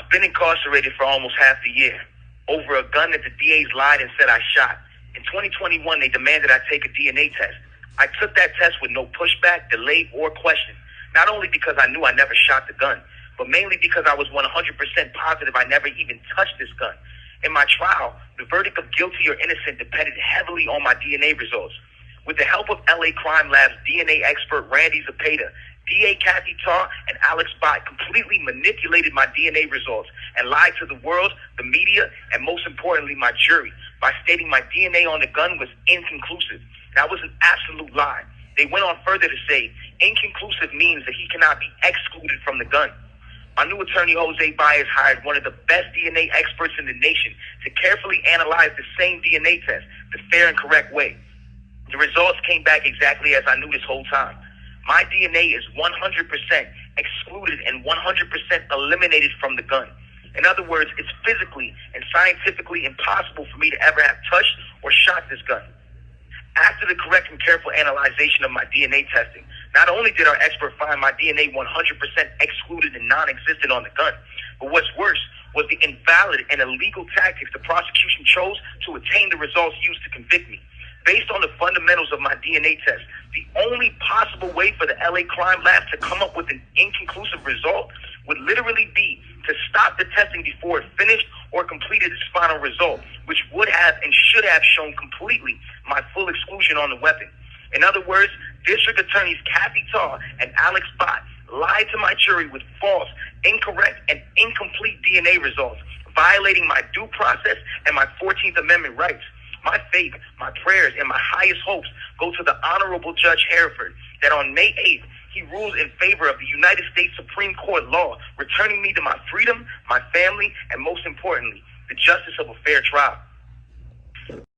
I've been incarcerated for almost half a year over a gun that the DAs lied and said I shot. In 2021, they demanded I take a DNA test. I took that test with no pushback, delay, or question. Not only because I knew I never shot the gun, but mainly because I was 100% positive I never even touched this gun. In my trial, the verdict of guilty or innocent depended heavily on my DNA results. With the help of LA Crime Lab's DNA expert Randy Zepeda, DA Kathy Tarr, and Alex Bott completely manipulated my DNA results and lied to the world, the media, and most importantly, my jury, by stating my DNA on the gun was inconclusive. That was an absolute lie. They went on further to say, inconclusive means that he cannot be excluded from the gun. My new attorney, Jose Baez, hired one of the best DNA experts in the nation to carefully analyze the same DNA test the fair and correct way. The results came back exactly as I knew this whole time. My DNA is 100% excluded and 100% eliminated from the gun. In other words, it's physically and scientifically impossible for me to ever have touched or shot this gun. After the correct and careful analyzation of my DNA testing, not only did our expert find my DNA 100% excluded and non-existent on the gun, but what's worse was the invalid and illegal tactics the prosecution chose to attain the results used to convict me. Based on the fundamentals of my DNA test, the only possible way for the LA Crime Lab to come up with an inconclusive result would literally be to stop the testing before it finished or completed its final result, which would have and should have shown completely my full exclusion on the weapon. In other words, District Attorneys Kathy Tarr and Alex Bott lied to my jury with false, incorrect, and incomplete DNA results, violating my due process and my 14th Amendment rights. My faith, my prayers, and my highest hopes go to the Honorable Judge Hereford that on May 8th, he rules in favor of the United States Supreme Court law, returning me to my freedom, my family, and most importantly, the justice of a fair trial.